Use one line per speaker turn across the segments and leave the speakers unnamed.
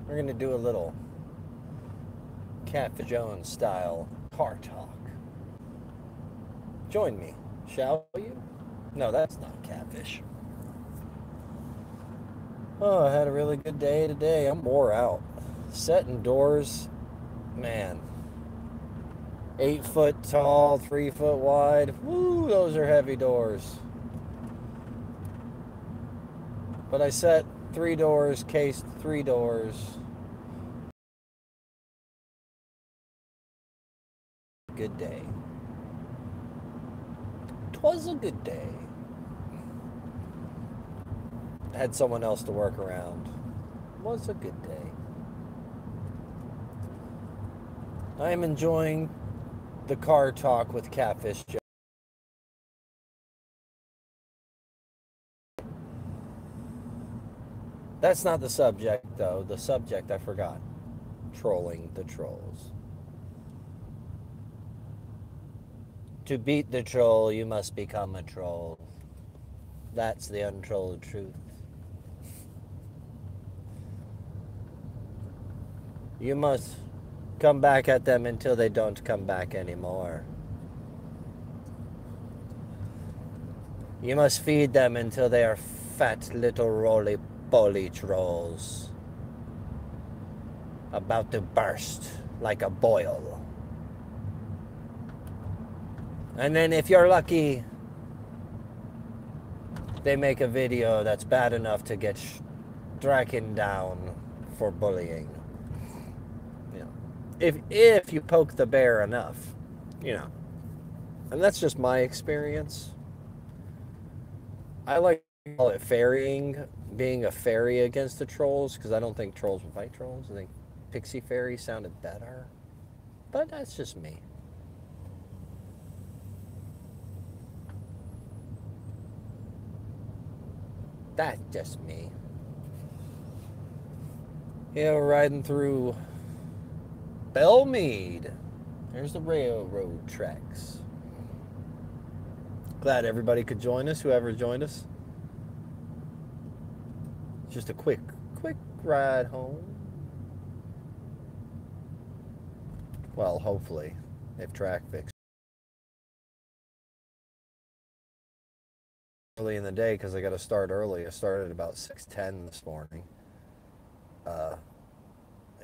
We're going to do a little Catfish Jones style car talk. Join me, shall you? No, that's not catfish. Oh, I had a really good day today. I'm wore out. Setting doors, man. 8 foot tall, 3 foot wide. Woo, those are heavy doors. But I set 3 doors, cased 3 doors. Good day. 'Twas a good day. Had someone else to work around. Was a good day. I am enjoying the car talk with Catfish Joe. That's not the subject, though. The subject I forgot. Trolling the trolls. To beat the troll, you must become a troll. That's the untrolled truth. You must come back at them until they don't come back anymore. You must feed them until they are fat little roly-poly trolls, about to burst like a boil. And then if you're lucky, they make a video that's bad enough to get stricken down for bullying. You know, if you poke the bear enough, you know. And that's just my experience. I like to call it ferrying, being a fairy against the trolls, because I don't think trolls will fight trolls. I think pixie fairy sounded better. But that's just me. That's just me. Yeah, we're riding through Belmead. There's the railroad tracks. Glad everybody could join us, whoever joined us. Just a quick ride home. Well, hopefully, if track fix. Early in the day, because I got to start early. I started at about 6:10 this morning.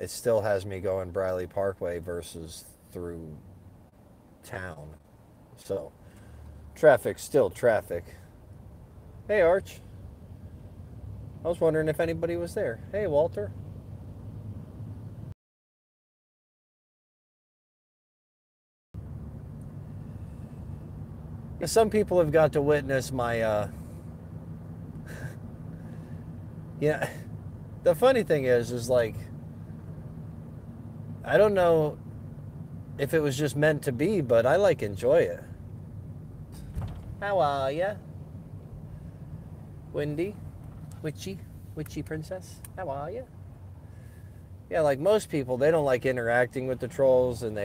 It still has me going Briley Parkway versus through town. So, traffic, still traffic. Hey, Arch. I was wondering if anybody was there. Hey, Walter. Some people have got to witness my, yeah, the funny thing is like, I don't know if it was just meant to be, but I like enjoy it. How are ya? Wendy? Witchy princess? How are ya? Yeah, like most people, they don't like interacting with the trolls, and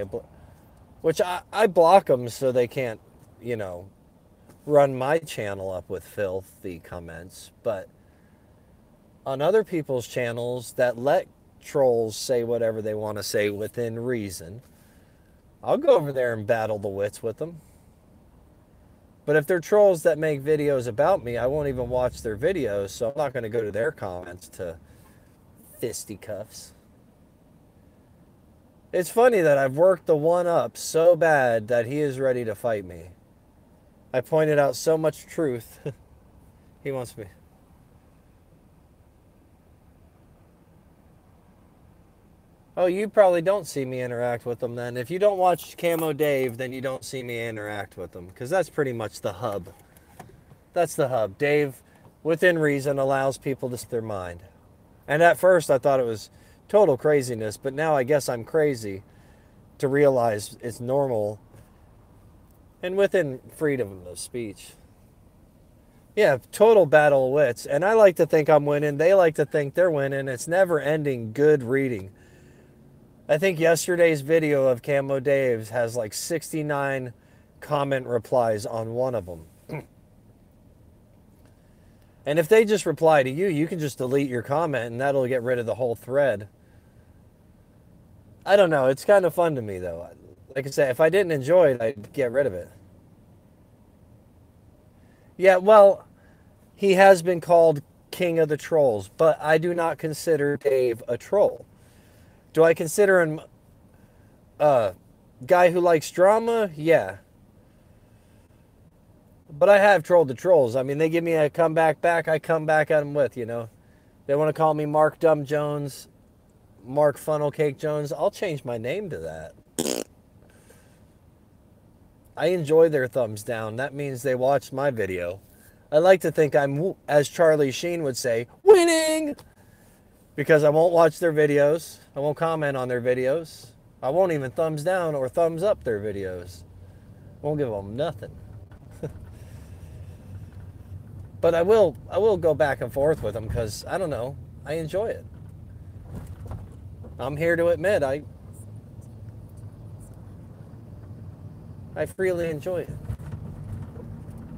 which I block them so they can't, you know, run my channel up with filthy comments. But on other people's channels that let trolls say whatever they want to say within reason, I'll go over there and battle the wits with them. But if they're trolls that make videos about me, I won't even watch their videos, so I'm not going to go to their comments to fisticuffs. It's funny that I've worked the one up so bad that he is ready to fight me. I pointed out so much truth. He wants me. Oh, you probably don't see me interact with them then. If you don't watch Camo Dave, then you don't see me interact with them, because that's pretty much the hub. That's the hub. Dave, within reason, allows people to speak their mind. And at first I thought it was total craziness, but now I guess I'm crazy to realize it's normal and within freedom of speech. Yeah, total battle of wits. And I like to think I'm winning. They like to think they're winning. It's never ending good reading. I think yesterday's video of Camo Dave's has like 69 comment replies on one of them. And if they just reply to you, you can just delete your comment and that'll get rid of the whole thread. I don't know. It's kind of fun to me, though. Like I said, if I didn't enjoy it, I'd get rid of it. Yeah, well, he has been called King of the Trolls, but I do not consider Dave a troll. Do I consider him a guy who likes drama? Yeah. But I have trolled the trolls. I mean, they give me a comeback back, I come back at them with, you know. They want to call me Mark Dumb Jones, Mark Funnel Cake Jones. I'll change my name to that. I enjoy their thumbs down. That means they watched my video. I like to think I'm, as Charlie Sheen would say, winning! Because I won't watch their videos. I won't comment on their videos. I won't even thumbs down or thumbs up their videos. Won't give them nothing. But I will go back and forth with them because, I don't know, I enjoy it. I'm here to admit I freely enjoy it.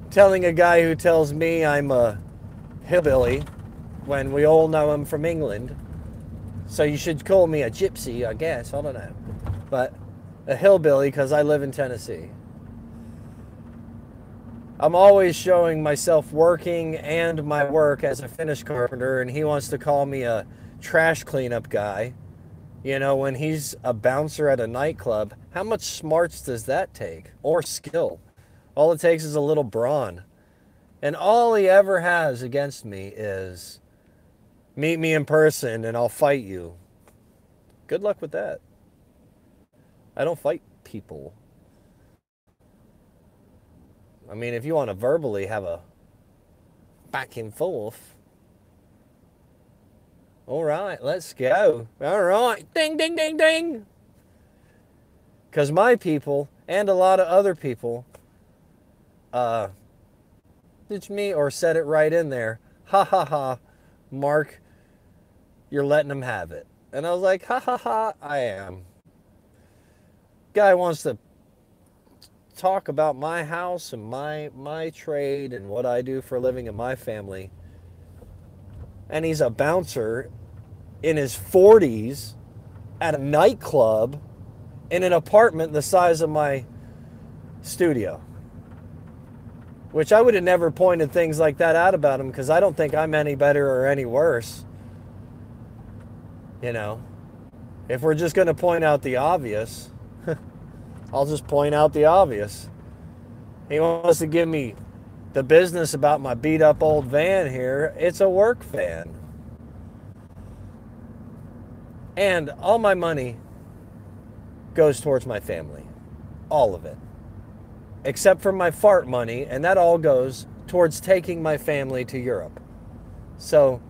Telling a guy who tells me I'm a hillbilly when we all know I'm from England. So you should call me a gypsy, I guess. I don't know. But a hillbilly because I live in Tennessee. I'm always showing myself working and my work as a finish carpenter, and he wants to call me a trash cleanup guy. You know, when he's a bouncer at a nightclub, how much smarts does that take? Or skill? All it takes is a little brawn. And all he ever has against me is, meet me in person and I'll fight you. Good luck with that. I don't fight people. I mean, if you want to verbally have a back and forth. All right, let's go. All right, ding, ding, ding, ding. Because my people and a lot of other people ditched me or said it right in there. Ha, ha, ha, Mark, you're letting them have it. And I was like, ha, ha, ha, I am. Guy wants to talk about my house and my trade and what I do for a living in my family. And he's a bouncer in his 40s at a nightclub in an apartment the size of my studio. Which I would have never pointed things like that out about him because I don't think I'm any better or any worse. You know, if we're just going to point out the obvious, I'll just point out the obvious. He wants to give me the business about my beat up old van here. It's a work van. And all my money goes towards my family. All of it. Except for my fart money, and that all goes towards taking my family to Europe. So,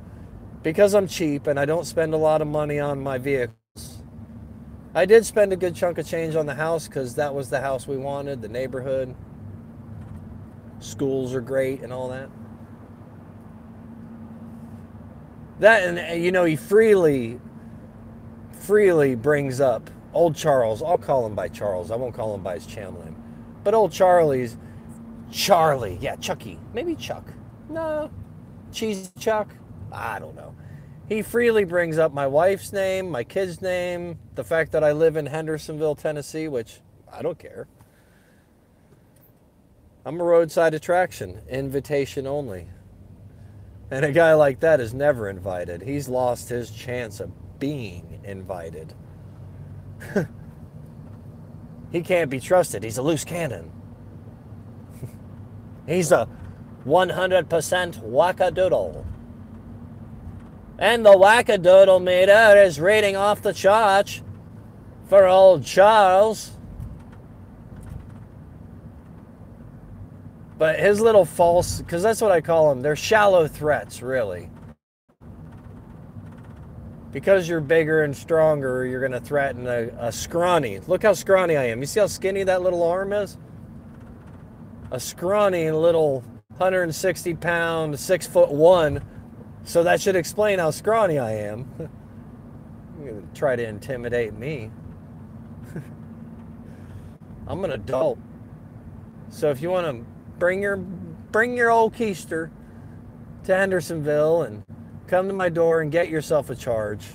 because I'm cheap and I don't spend a lot of money on my vehicles, I did spend a good chunk of change on the house because that was the house we wanted, the neighborhood. Schools are great and all that. That, and you know, he freely brings up old Charles. I'll call him by Charles. I won't call him by his channel name. But old Charlie, yeah, Chucky. Maybe Chuck. No, Cheesy Chuck. I don't know. He freely brings up my wife's name, my kid's name, the fact that I live in Hendersonville, Tennessee, which I don't care. I'm a roadside attraction, invitation only. And a guy like that is never invited. He's lost his chance of being invited. He can't be trusted. He's a loose cannon. He's a 100% wackadoodle. And the wackadoodle meter is reading off the charts for old Charles. But his little false, because that's what I call them, they're shallow threats, really. Because you're bigger and stronger, you're going to threaten a scrawny. Look how scrawny I am. You see how skinny that little arm is? A scrawny little 160 pound, 6'1". So that should explain how scrawny I am. You're going to try to intimidate me. I'm an adult. So if you want to bring your old keister to Hendersonville and come to my door and get yourself a charge.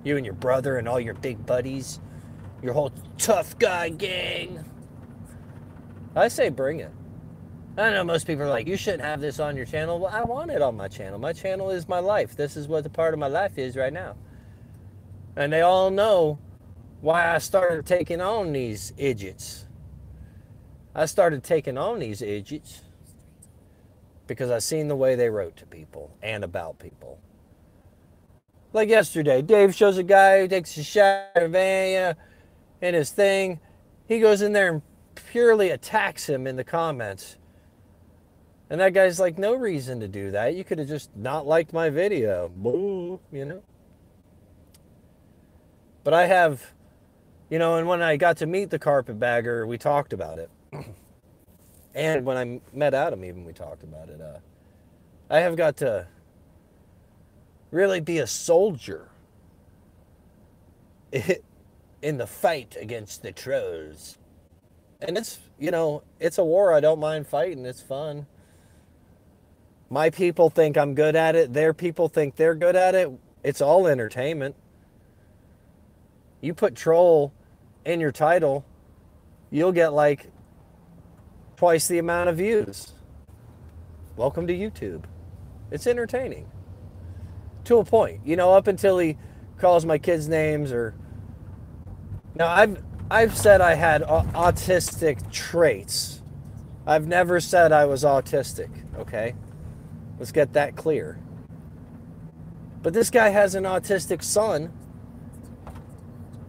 You and your brother and all your big buddies. Your whole tough guy gang. I say bring it. I know most people are like, you shouldn't have this on your channel. Well, I want it on my channel. My channel is my life. This is what the part of my life is right now. And they all know why I started taking on these idiots. I started taking on these idiots because I seen the way they wrote to people and about people. Like yesterday, Dave shows a guy who takes a shower in his thing. He goes in there and purely attacks him in the comments. And that guy's like, no reason to do that. You could have just not liked my video. Boo, you know? But I have, you know, and when I got to meet the carpetbagger, we talked about it. And when I met Adam, even, we talked about it. I have got to really be a soldier in the fight against the trolls. And it's, you know, it's a war I don't mind fighting. It's fun. My people think I'm good at it. Their people think they're good at it. It's all entertainment. You put troll in your title, you'll get like twice the amount of views. Welcome to YouTube. It's entertaining. To a point. You know, up until he calls my kids names or... Now, I've said I had autistic traits. I've never said I was autistic, okay? Let's get that clear. But this guy has an autistic son.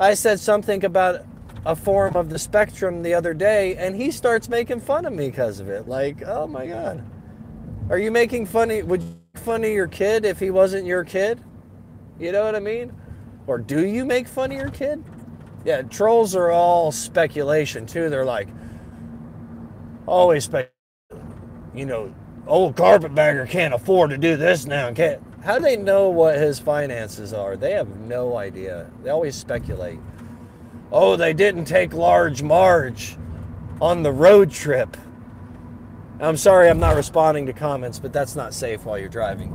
I said something about a form of the spectrum the other day, and he starts making fun of me because of it. Like, oh my God. Are you making fun of... Would you make fun of your kid if he wasn't your kid? You know what I mean? Or do you make fun of your kid? Yeah, trolls are all speculation, too. They're like, always speculation. You know, old carpetbagger can't afford to do this now. How do they know what his finances are? They have no idea. They always speculate. Oh, they didn't take Large Marge on the road trip. I'm sorry I'm not responding to comments, but that's not safe while you're driving.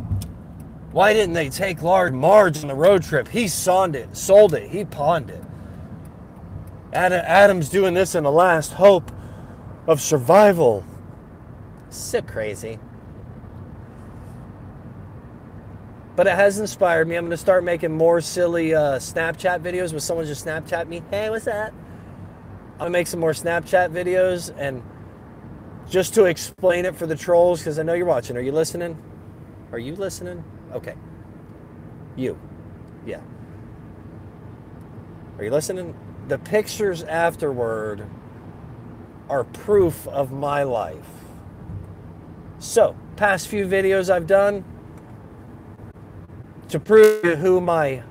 Why didn't they take Large Marge on the road trip? He sold it, he pawned it. Adam's doing this in the last hope of survival. So crazy. But it has inspired me. I'm going to start making more silly Snapchat videos where someone just Snapchat me. Hey, what's that? I'm going to make some more Snapchat videos and just to explain it for the trolls, because I know you're watching. Are you listening? Are you listening? Okay. You. Yeah. Are you listening? The pictures afterward are proof of my life. So, past few videos I've done, to prove who my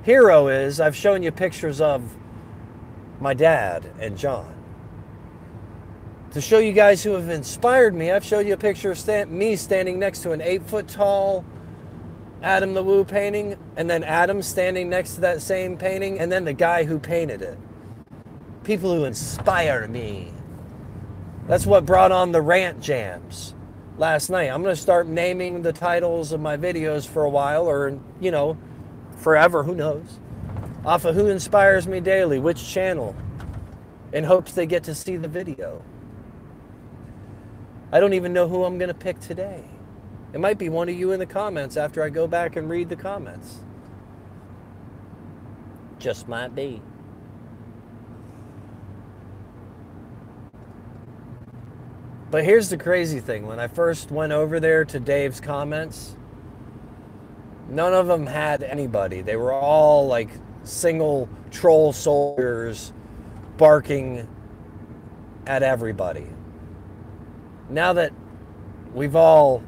hero is, I've shown you pictures of my dad and John. To show you guys who have inspired me, I've showed you a picture of me standing next to an 8-foot-tall Adam the Woo painting, and then Adam standing next to that same painting, and then the guy who painted it. People who inspire me. That's what brought on the rant jams last night. I'm going to start naming the titles of my videos for a while, or, you know, forever, who knows, off of who inspires me daily, which channel, in hopes they get to see the video. I don't even know who I'm going to pick today. It might be one of you in the comments after I go back and read the comments. Just might be. But here's the crazy thing. When I first went over there to Dave's comments, none of them had anybody. They were all like single troll soldiers barking at everybody. Now that we've all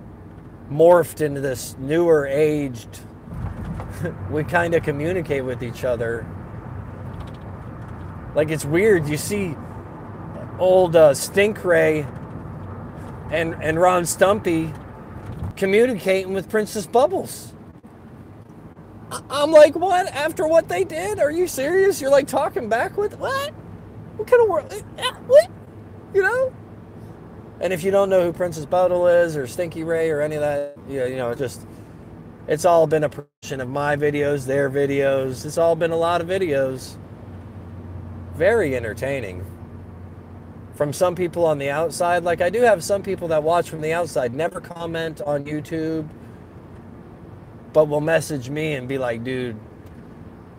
morphed into this newer aged, we kind of communicate with each other. Like, it's weird. You see old Stinkray and Ron Stumpy communicating with Princess Bubbles. I'm like, what? After what they did? Are you serious? You're like talking back with what? What kind of world? What? You know? And if you don't know who Princess Bubble is or Stinky Ray or any of that, you know, it's all been a production of my videos, their videos. It's all been a lot of videos. Very entertaining. From some people on the outside, like I do have some people that watch from the outside, never comment on YouTube, but will message me and be like, dude,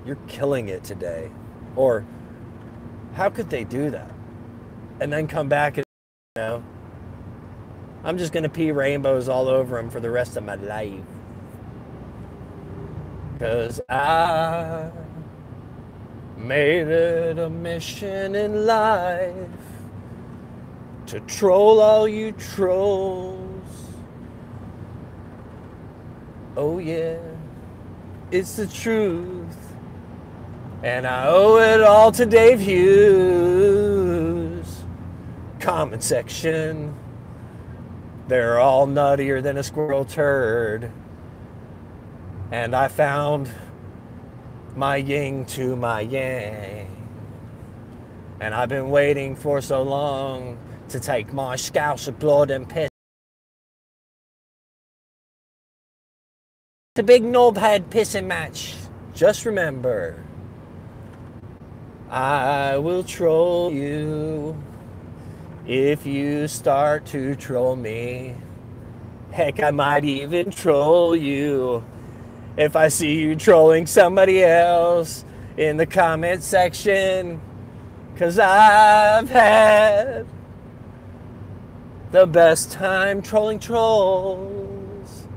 you're killing it today. Or, how could they do that? And then come back and, you know, I'm just going to pee rainbows all over them for the rest of my life. Because I made it a mission in life to troll all you trolls. Oh yeah, it's the truth. And I owe it all to Dave Hughes. Comment section. They're all nuttier than a squirrel turd. And I found my yin to my yang. And I've been waiting for so long to take my scouse of blood and piss. The big knobhead pissing match. Just remember, I will troll you if you start to troll me. Heck, I might even troll you if I see you trolling somebody else in the comment section. 'Cause I've had the best time trolling trolls.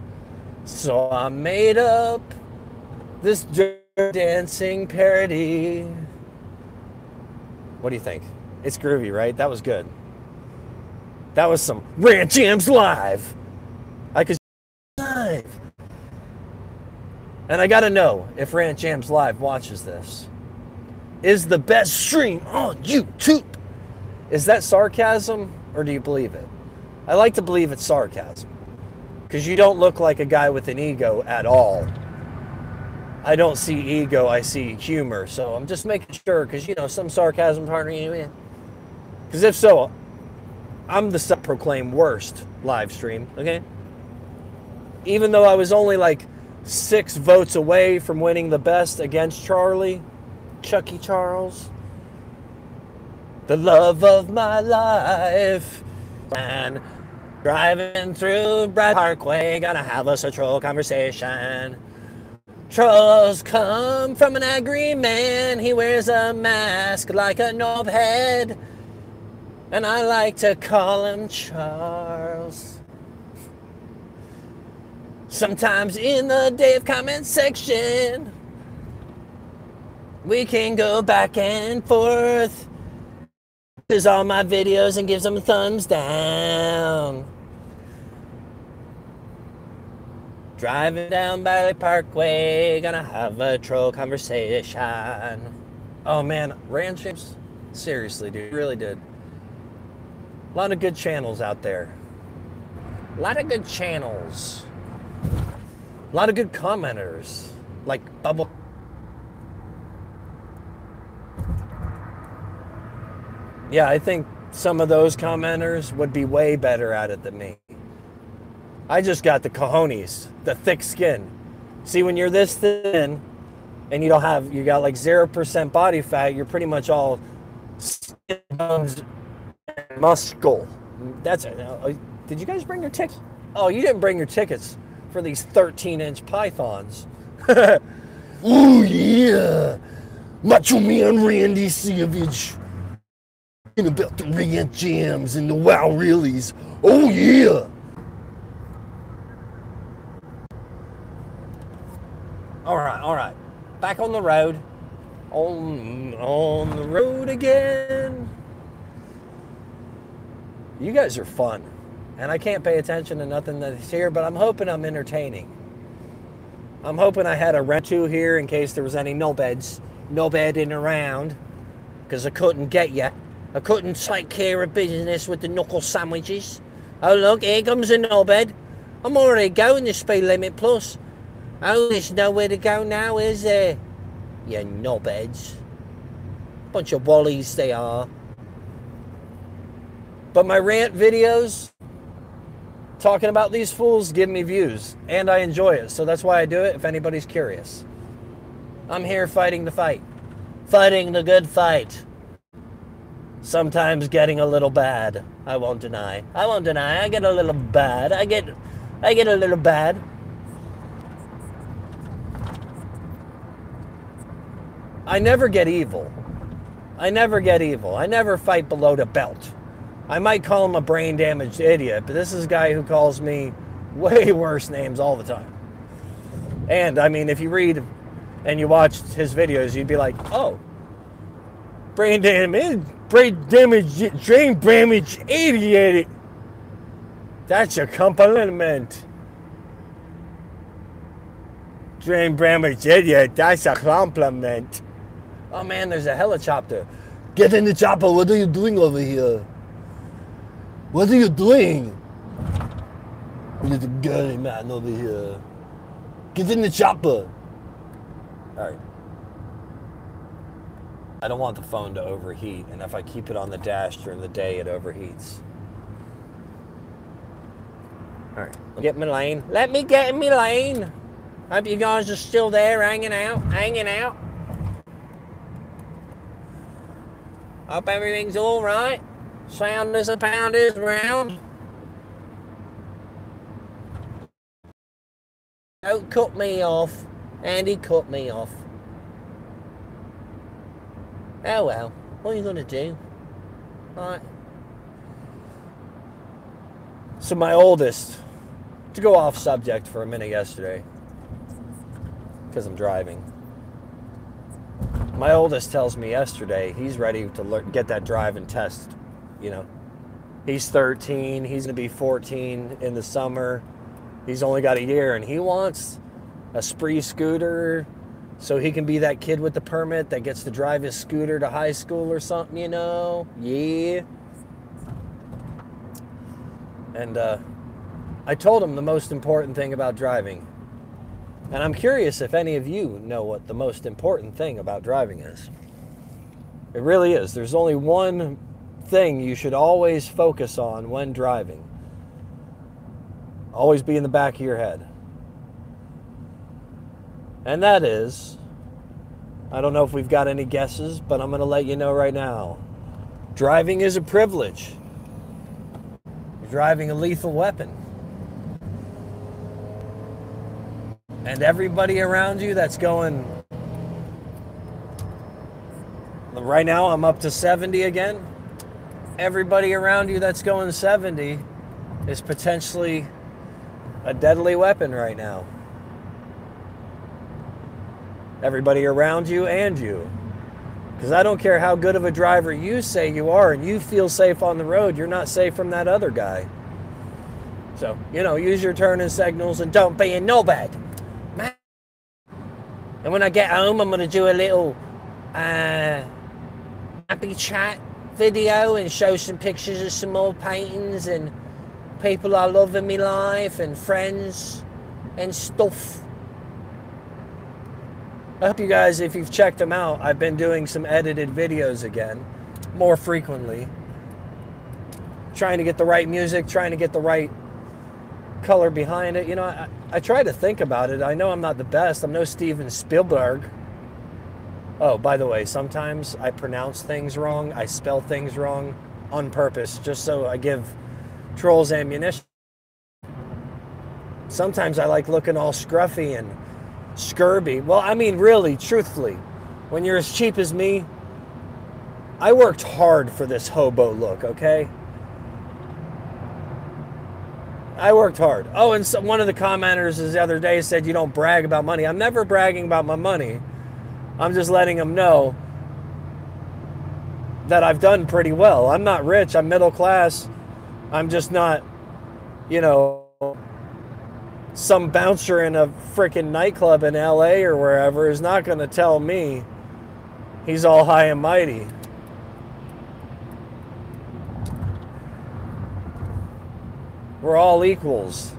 So I made up this Dirty Dancing parody. What do you think? It's groovy, right? That was good. That was some Rant Jams Live. I could live. And I gotta know if Rant Jams Live watches this. Is the best stream on YouTube. Is that sarcasm or do you believe it? I like to believe it's sarcasm. Because you don't look like a guy with an ego at all. I don't see ego, I see humor. So I'm just making sure, because, you know, some sarcasm partner you in. Because if so, I'm the self-proclaimed worst live stream, okay? Even though I was only like 6 votes away from winning the best against Chucky Charles. The love of my life. And driving through Brad Parkway, gonna have us a troll conversation. Trolls come from an angry man. He wears a mask like a knobhead. And I like to call him Charles. Sometimes in the Dave comment section, we can go back and forth. Watches all my videos and gives them a thumbs down. Driving down Valley Parkway, gonna have a troll conversation. Oh man, Rant Jams, seriously, dude, really did. A lot of good channels out there. A lot of good channels. A lot of good commenters, like Bubble. Yeah, I think some of those commenters would be way better at it than me. I just got the cojones, the thick skin. See, when you're this thin and you got like 0% body fat, you're pretty much all skin, bones, and muscle. That's it. Did you guys bring your tickets? Oh, you didn't bring your tickets for these 13-inch pythons. Ooh, yeah. Macho Man Randy Savage. About the Rant Jams and the Wow Reallys. Oh yeah. All right. Back on the road. On the road again. You guys are fun. And I can't pay attention to nothing that's here, but I'm hoping I'm entertaining. I'm hoping I had a rentu here in case there was any no-bedding around. Because I couldn't get you. I couldn't take care of business with the knuckle sandwiches. Oh look, here comes a knobhead. I'm already going the speed limit plus. Oh, there's nowhere to go now, is there? You knobheads. Bunch of wallies they are. But my rant videos, talking about these fools, give me views. And I enjoy it, so that's why I do it, if anybody's curious. I'm here fighting the fight. Fighting the good fight. Sometimes getting a little bad. I won't deny. I won't deny. I get a little bad. I get a little bad. I never get evil. I never get evil. I never fight below the belt. I might call him a brain damaged idiot, but this is a guy who calls me way worse names all the time. And I mean, if you read and you watch his videos, you'd be like, oh, brain damage idiot. That's a compliment. Brain damage idiot, that's a compliment. Oh man, there's a helicopter. Get in the chopper, what are you doing over here? What are you doing? There's a girly man over here. Get in the chopper. Alright. I don't want the phone to overheat, and if I keep it on the dash during the day, it overheats. Alright, get in my lane. Let me get in my lane. Hope you guys are still there, hanging out. Hope everything's alright. Sound as a pound is round. Don't cut me off. Andy cut me off. Oh well, what are you gonna do? Right. So my oldest, to go off subject for a minute yesterday, because I'm driving. My oldest tells me yesterday he's ready to get that driving test, you know. He's 13, he's going to be 14 in the summer. He's only got a year, and he wants a spree scooter so he can be that kid with the permit that gets to drive his scooter to high school or something, you know. Yeah. And I told him the most important thing about driving. And I'm curious if any of you know what the most important thing about driving is. It really is. There's only one thing you should always focus on when driving. Always be in the back of your head. And that is, I don't know if we've got any guesses, but I'm going to let you know right now. Driving is a privilege. You're driving a lethal weapon. And everybody around you that's going, right now I'm up to 70 again. Everybody around you that's going 70 is potentially a deadly weapon right now. Everybody around you and you. Because I don't care how good of a driver you say you are and you feel safe on the road, you're not safe from that other guy. So, you know, use your turning signals and don't be a knobhead. And when I get home, I'm going to do a little happy chat video and show some pictures of some old paintings and people I love in my life and friends and stuff. I hope you guys, if you've checked them out, I've been doing some edited videos again, more frequently. Trying to get the right music, trying to get the right color behind it. You know, I try to think about it. I know I'm not the best. I'm no Steven Spielberg. Oh, by the way, sometimes I pronounce things wrong. I spell things wrong on purpose, just so I give trolls ammunition. Sometimes I like looking all scruffy and scurvy. Well, I mean, really, truthfully, when you're as cheap as me, I worked hard for this hobo look, okay? I worked hard. Oh, and so one of the commenters the other day said you don't brag about money. I'm never bragging about my money. I'm just letting them know that I've done pretty well. I'm not rich. I'm middle class. I'm just not, you know, some bouncer in a freaking nightclub in LA or wherever is not going to tell me he's all high and mighty. We're all equals.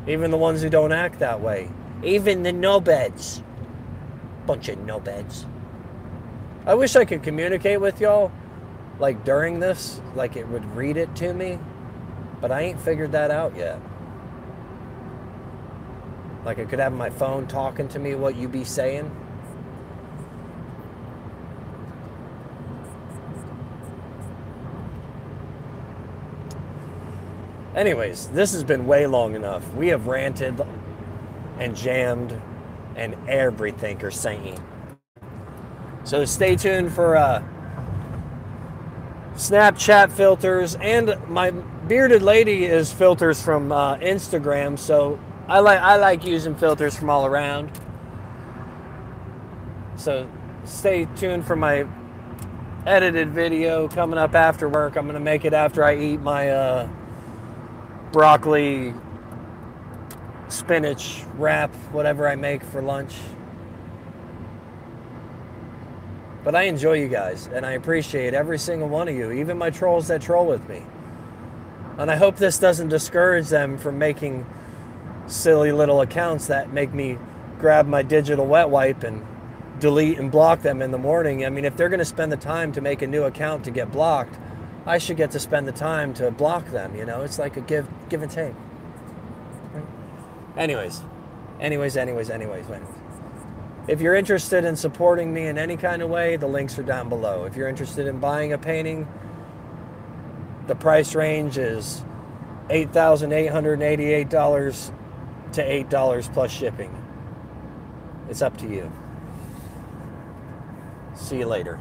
Even the ones who don't act that way. Even the knobheads. Bunch of knobheads. I wish I could communicate with y'all, like during this, like it would read it to me, but I ain't figured that out yet. Like I could have my phone talking to me what you be saying. Anyways, this has been way long enough. We have ranted and jammed and everything are saying. So stay tuned for Snapchat filters, and my bearded lady is filters from Instagram. So I like using filters from all around. So stay tuned for my edited video coming up after work. I'm gonna make it after I eat my broccoli spinach wrap, whatever I make for lunch. But I enjoy you guys, and I appreciate every single one of you, even my trolls that troll with me. And I hope this doesn't discourage them from making silly little accounts that make me grab my digital wet wipe and delete and block them in the morning. I mean, if they're going to spend the time to make a new account to get blocked, I should get to spend the time to block them, you know? It's like a give and take. Anyways. If you're interested in supporting me in any kind of way, the links are down below. If you're interested in buying a painting, the price range is $8,888 to $8 plus shipping. It's up to you. See you later.